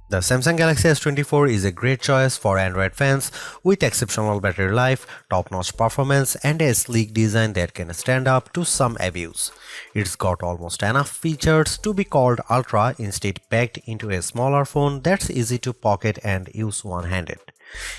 The Samsung Galaxy S24 is a great choice for Android fans with exceptional battery life, top-notch performance, and a sleek design that can stand up to some abuse. It's got almost enough features to be called ultra, instead packed into a smaller phone that's easy to pocket and use one-handed.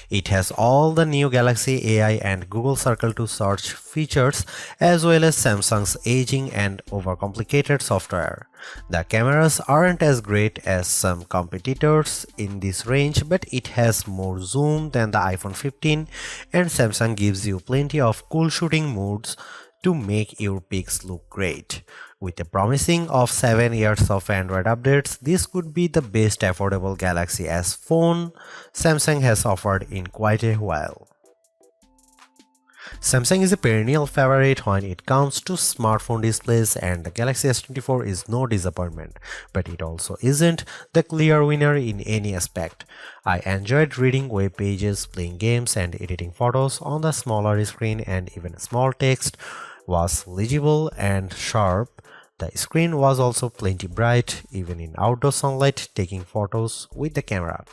It has all the new Galaxy AI and Google Circle to search features, as well as Samsung's aging and overcomplicated software. The cameras aren't as great as some competitors in this range, but it has more zoom than the iPhone 15, and Samsung gives you plenty of cool shooting modes to make your pics look great. With a promising of 7 years of Android updates, this could be the best affordable Galaxy S phone Samsung has offered in quite a while. Samsung is a perennial favorite when it comes to smartphone displays, and the Galaxy S24 is no disappointment, but it also isn't the clear winner in any aspect. I enjoyed reading web pages, playing games, and editing photos on the smaller screen, and even small text was legible and sharp. The screen was also plenty bright, even in outdoor sunlight, taking photos with the camera.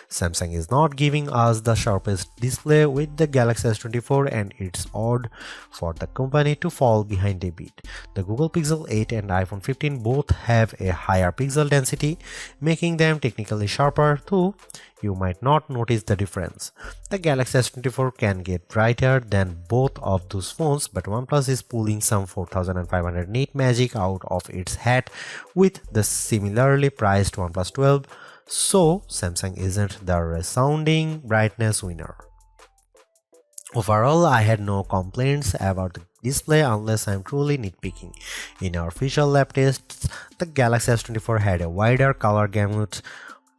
Samsung is not giving us the sharpest display with the Galaxy S24, and it's odd for the company to fall behind a bit. The Google Pixel 8 and iPhone 15 both have a higher pixel density, making them technically sharper, though you might not notice the difference. The Galaxy S24 can get brighter than both of those phones, but OnePlus is pulling some 4500 nit magic out of its hat with the similarly priced OnePlus 12, so Samsung isn't the resounding brightness winner. Overall, I had no complaints about the display unless I'm truly nitpicking. In our official lab tests, the Galaxy S24 had a wider color gamut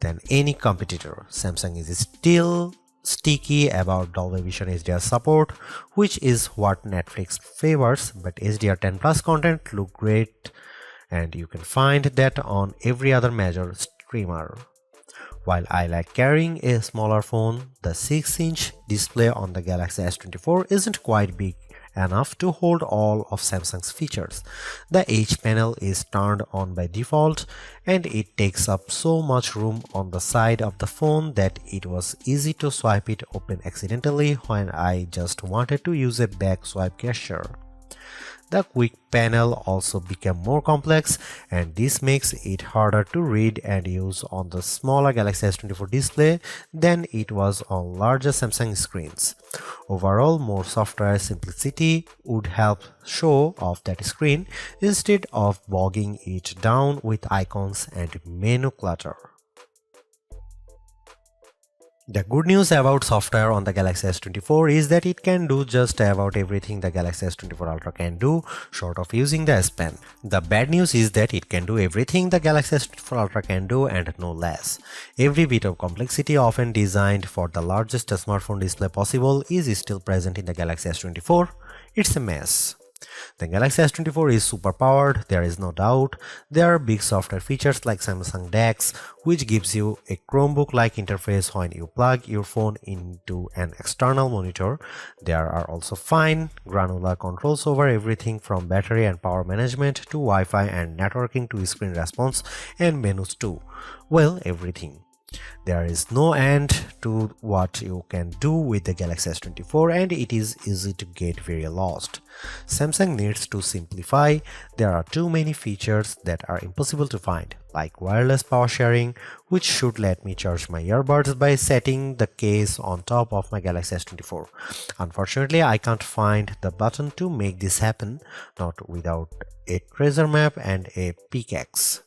than any competitor. Samsung is still sticky about Dolby Vision HDR support, which is what Netflix favors, but HDR10 Plus content look great, and you can find that on every other major streamer. While I like carrying a smaller phone, the 6-inch display on the Galaxy S24 isn't quite big enough to hold all of Samsung's features. The H panel is turned on by default, and it takes up so much room on the side of the phone that it was easy to swipe it open accidentally when I just wanted to use a back swipe gesture. The quick panel also became more complex, and this makes it harder to read and use on the smaller Galaxy S24 display than it was on larger Samsung screens. Overall, more software simplicity would help show off that screen instead of bogging it down with icons and menu clutter. The good news about software on the Galaxy S24 is that it can do just about everything the Galaxy S24 Ultra can do, short of using the S Pen. The bad news is that it can do everything the Galaxy S24 Ultra can do and no less. Every bit of complexity often designed for the largest smartphone display possible is still present in the Galaxy S24. It's a mess. The Galaxy S24 is super powered, there is no doubt. There are big software features like Samsung DeX, which gives you a Chromebook-like interface when you plug your phone into an external monitor. There are also fine, granular controls over everything from battery and power management to Wi-Fi and networking to screen response and menus too. Well, everything. There is no end to what you can do with the Galaxy S24, and it is easy to get very lost. Samsung needs to simplify. There are too many features that are impossible to find, like wireless power sharing, which should let me charge my earbuds by setting the case on top of my Galaxy S24. Unfortunately, I can't find the button to make this happen, not without a treasure map and a pickaxe.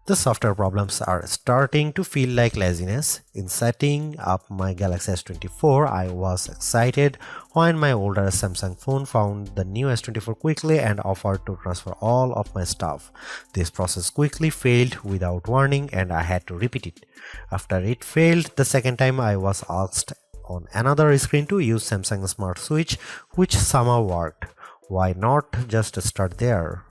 The software problems are starting to feel like laziness. In setting up my Galaxy S24, I was excited when my older Samsung phone found the new S24 quickly and offered to transfer all of my stuff. This process quickly failed without warning, and I had to repeat it. After it failed the second time, I was asked on another screen to use Samsung Smart Switch, which somehow worked. Why not just start there?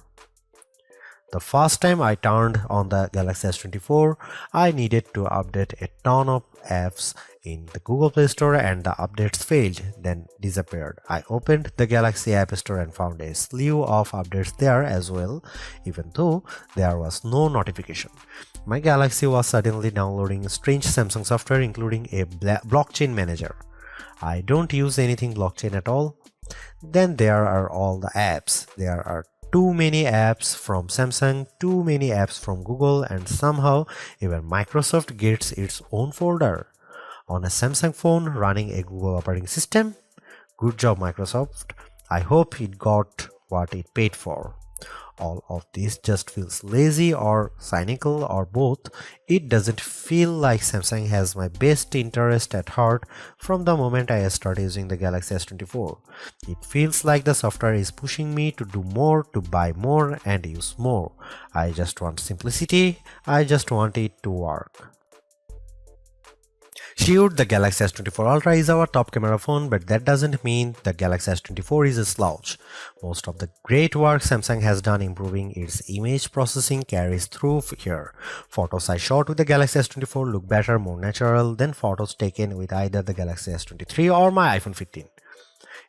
The first time I turned on the Galaxy S24, I needed to update a ton of apps in the Google Play Store, and the updates failed, then disappeared. I opened the Galaxy App Store and found a slew of updates there as well, even though there was no notification. My Galaxy was suddenly downloading strange Samsung software including a blockchain manager. I don't use anything blockchain at all. Then there are all the apps. There are too many apps from Samsung, too many apps from Google, and somehow even Microsoft gets its own folder. On a Samsung phone running a Google operating system? Good job, Microsoft. I hope it got what it paid for. All of this just feels lazy or cynical or both. It doesn't feel like Samsung has my best interest at heart from the moment I started using the Galaxy S24. It feels like the software is pushing me to do more, to buy more and use more. I just want simplicity. I just want it to work. Sure, the Galaxy S24 Ultra is our top camera phone, but that doesn't mean the Galaxy S24 is a slouch. Most of the great work Samsung has done improving its image processing carries through here. Photos I shot with the Galaxy S24 look better, more natural than photos taken with either the Galaxy S23 or my iPhone 15.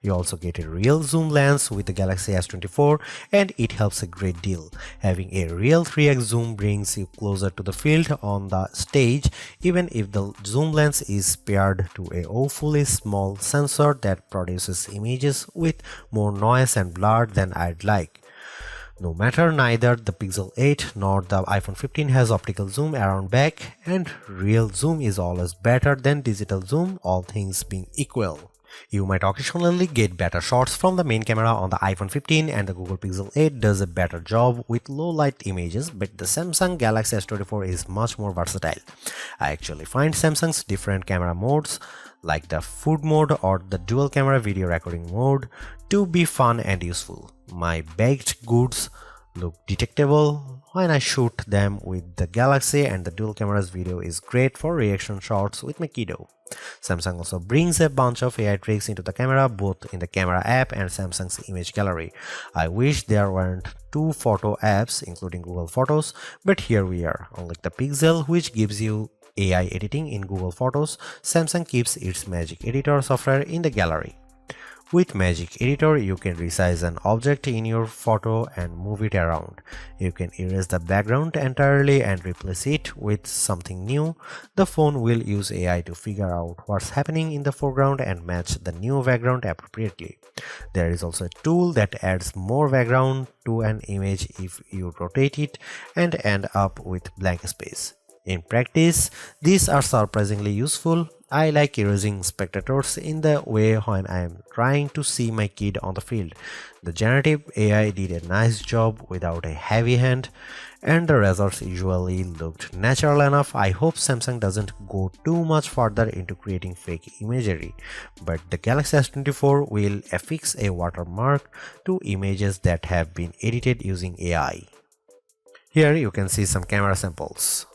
You also get a real zoom lens with the Galaxy S24 and it helps a great deal. Having a real 3x zoom brings you closer to the field on the stage even if the zoom lens is paired to a awfully small sensor that produces images with more noise and blur than I'd like. No matter, neither the Pixel 8 nor the iPhone 15 has optical zoom around back, and real zoom is always better than digital zoom, all things being equal. You might occasionally get better shots from the main camera on the iPhone 15 and the Google Pixel 8 does a better job with low light images, but the Samsung Galaxy S24 is much more versatile. I actually find Samsung's different camera modes like the food mode or the dual camera video recording mode to be fun and useful. My baked goods look detectable when I shoot them with the Galaxy and the dual cameras video is great for reaction shots with my kiddo. Samsung also brings a bunch of AI tricks into the camera both in the camera app and Samsung's image gallery. I wish there weren't two photo apps including Google Photos, but here we are. Unlike the Pixel which gives you AI editing in Google Photos, Samsung keeps its Magic Editor software in the gallery. With Magic Editor, you can resize an object in your photo and move it around. You can erase the background entirely and replace it with something new. The phone will use AI to figure out what's happening in the foreground and match the new background appropriately. There is also a tool that adds more background to an image if you rotate it and end up with blank space. In practice, these are surprisingly useful. I like erasing spectators in the way when I am trying to see my kid on the field. The generative AI did a nice job without a heavy hand and the results usually looked natural enough. I hope Samsung doesn't go too much further into creating fake imagery, but the Galaxy S24 will affix a watermark to images that have been edited using AI. Here you can see some camera samples.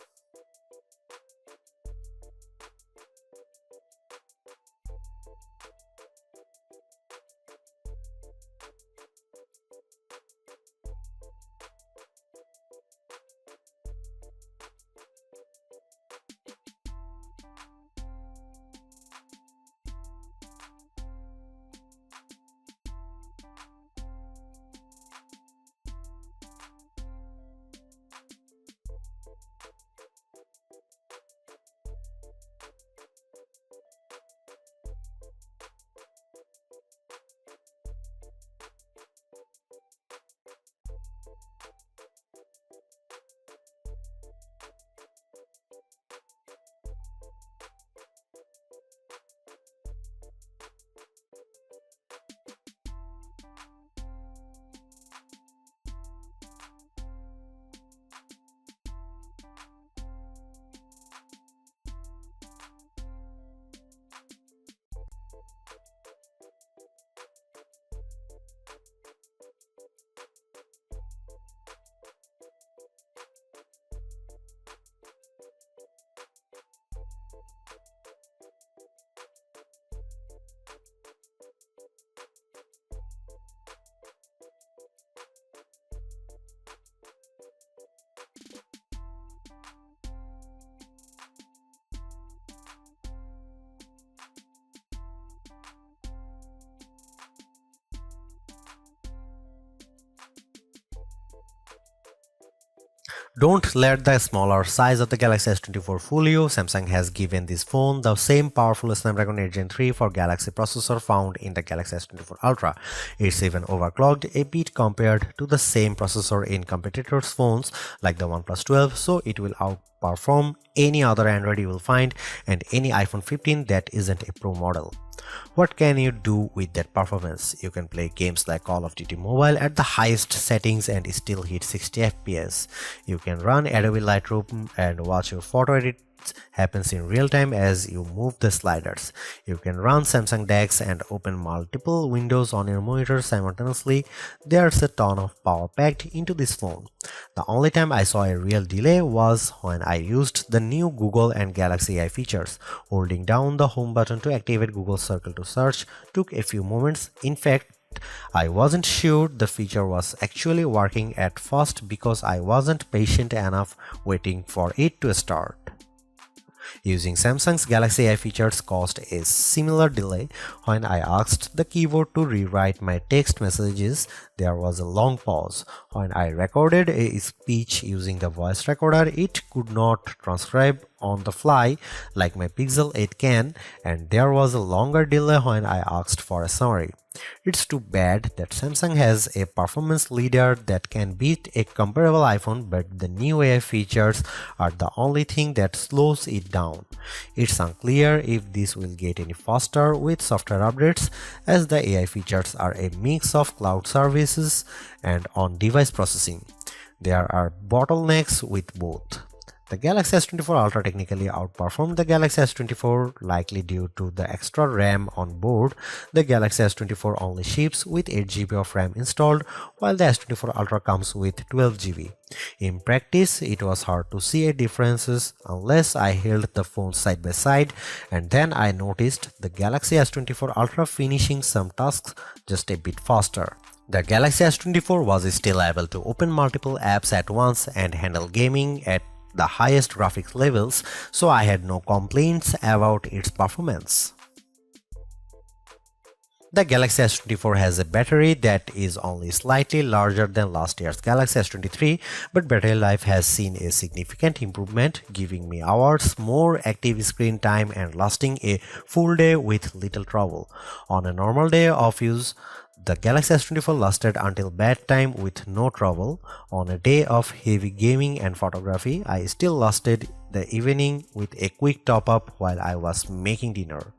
Don't let the smaller size of the Galaxy S24 fool you. Samsung has given this phone the same powerful Snapdragon 8 Gen 3 for Galaxy processor found in the Galaxy S24 Ultra. It's even overclocked a bit compared to the same processor in competitors' phones like the OnePlus 12, so it will outperform any other Android you will find and any iPhone 15 that isn't a Pro model. What can you do with that performance? You can play games like Call of Duty Mobile at the highest settings and still hit 60 FPS. You can run Adobe Lightroom and watch your photo edits happens in real time as you move the sliders. You can run Samsung DeX and open multiple windows on your monitor simultaneously. There's a ton of power packed into this phone. The only time I saw a real delay was when I used the new Google and Galaxy AI features. Holding down the home button to activate Google Circle to search took a few moments. In fact, I wasn't sure the feature was actually working at first because I wasn't patient enough waiting for it to start. Using Samsung's Galaxy AI features caused a similar delay. When I asked the keyboard to rewrite my text messages, there was a long pause. When I recorded a speech using the voice recorder, it could not transcribe on the fly like my Pixel 8 can, and there was a longer delay when I asked for a summary. It's too bad that Samsung has a performance leader that can beat a comparable iPhone, but the new AI features are the only thing that slows it down. It's unclear if this will get any faster with software updates, as the AI features are a mix of cloud services and on-device processing. There are bottlenecks with both. The Galaxy S24 Ultra technically outperformed the Galaxy S24, likely due to the extra RAM on board. The Galaxy S24 only ships with 8 GB of RAM installed, while the S24 Ultra comes with 12 GB. In practice, it was hard to see a differences unless I held the phones side by side, and then I noticed the Galaxy S24 Ultra finishing some tasks just a bit faster. The Galaxy S24 was still able to open multiple apps at once and handle gaming at the highest graphics levels, so I had no complaints about its performance. The Galaxy S24 has a battery that is only slightly larger than last year's Galaxy S23, but battery life has seen a significant improvement, giving me hours more active screen time and lasting a full day with little trouble. On a normal day of use, the Galaxy S24 lasted until bedtime with no trouble. On a day of heavy gaming and photography, I still lasted the evening with a quick top-up while I was making dinner.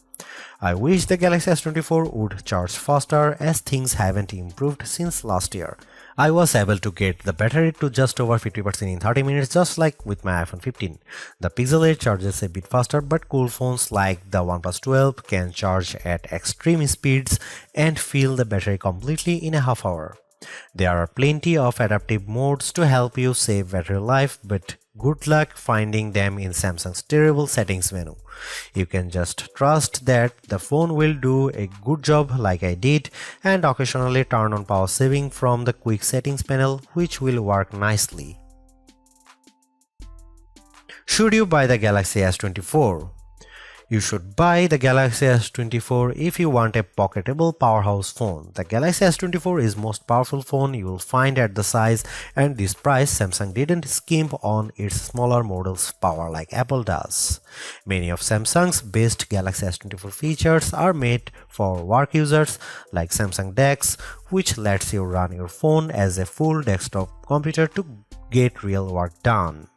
I wish the Galaxy S24 would charge faster, as things haven't improved since last year. I was able to get the battery to just over 50% in 30 minutes, just like with my iPhone 15. The Pixel 8 charges a bit faster, but cool phones like the OnePlus 12 can charge at extreme speeds and fill the battery completely in a half hour. There are plenty of adaptive modes to help you save battery life, but good luck finding them in Samsung's terrible settings menu. You can just trust that the phone will do a good job like I did, and occasionally turn on power saving from the quick settings panel, which will work nicely. Should you buy the Galaxy S24? You should buy the Galaxy S24 if you want a pocketable powerhouse phone. The Galaxy S24 is most powerful phone you will find at the size and this price. Samsung didn't skimp on its smaller models' power like Apple does. Many of Samsung's best Galaxy S24 features are made for work users, like Samsung DeX, which lets you run your phone as a full desktop computer to get real work done.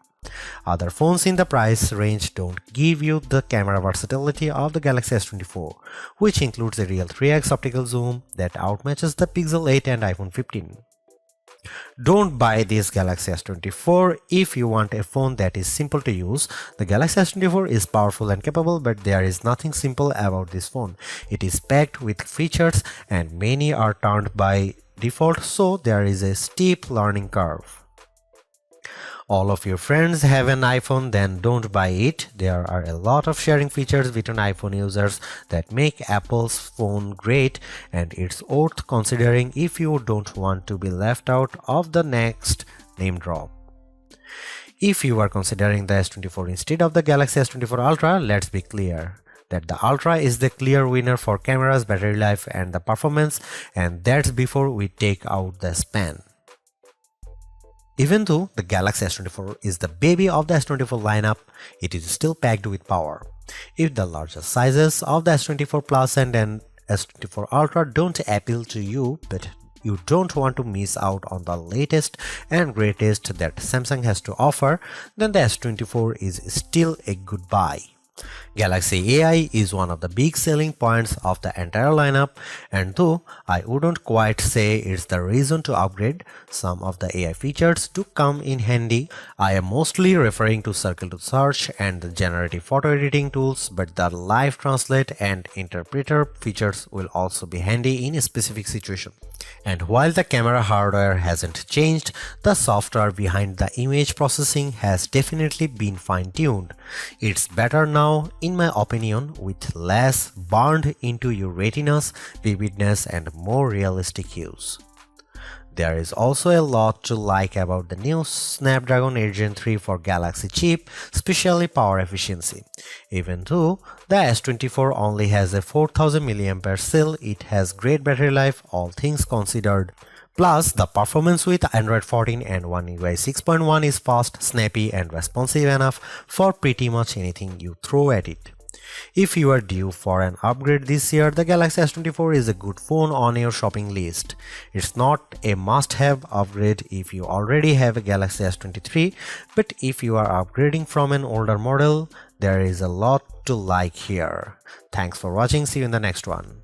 Other phones in the price range don't give you the camera versatility of the Galaxy S24, which includes a real 3x optical zoom that outmatches the Pixel 8 and iPhone 15. Don't buy this Galaxy S24 if you want a phone that is simple to use. The Galaxy S24 is powerful and capable, but there is nothing simple about this phone. It is packed with features and many are turned by default, so there is a steep learning curve. All of your friends have an iPhone, then don't buy it. There are a lot of sharing features between iPhone users that make Apple's phone great, and it's worth considering if you don't want to be left out of the next name drop. If you are considering the S24 instead of the Galaxy S24 Ultra, let's be clear that the Ultra is the clear winner for cameras, battery life, and the performance, and that's before we take out the span. Even though the Galaxy S24 is the baby of the S24 lineup, it is still packed with power. If the larger sizes of the S24 Plus and S24 Ultra don't appeal to you, but you don't want to miss out on the latest and greatest that Samsung has to offer, then the S24 is still a good buy. Galaxy AI is one of the big selling points of the entire lineup, and though I wouldn't quite say it's the reason to upgrade, some of the AI features do come in handy. I am mostly referring to circle to search and the generative photo editing tools, but the live translate and interpreter features will also be handy in a specific situation. And while the camera hardware hasn't changed, the software behind the image processing has definitely been fine-tuned. It's better now, in my opinion, with less burned into your retinas, vividness, and more realistic hues. There is also a lot to like about the new Snapdragon 8 Gen 3 for Galaxy chip, especially power efficiency. Even though the S24 only has a 4000 mAh cell, it has great battery life, all things considered. Plus, the performance with Android 14 and One UI 6.1 is fast, snappy, and responsive enough for pretty much anything you throw at it. If you are due for an upgrade this year, the Galaxy S24 is a good phone on your shopping list. It's not a must-have upgrade if you already have a Galaxy S23, but if you are upgrading from an older model, there is a lot to like here. Thanks for watching, see you in the next one.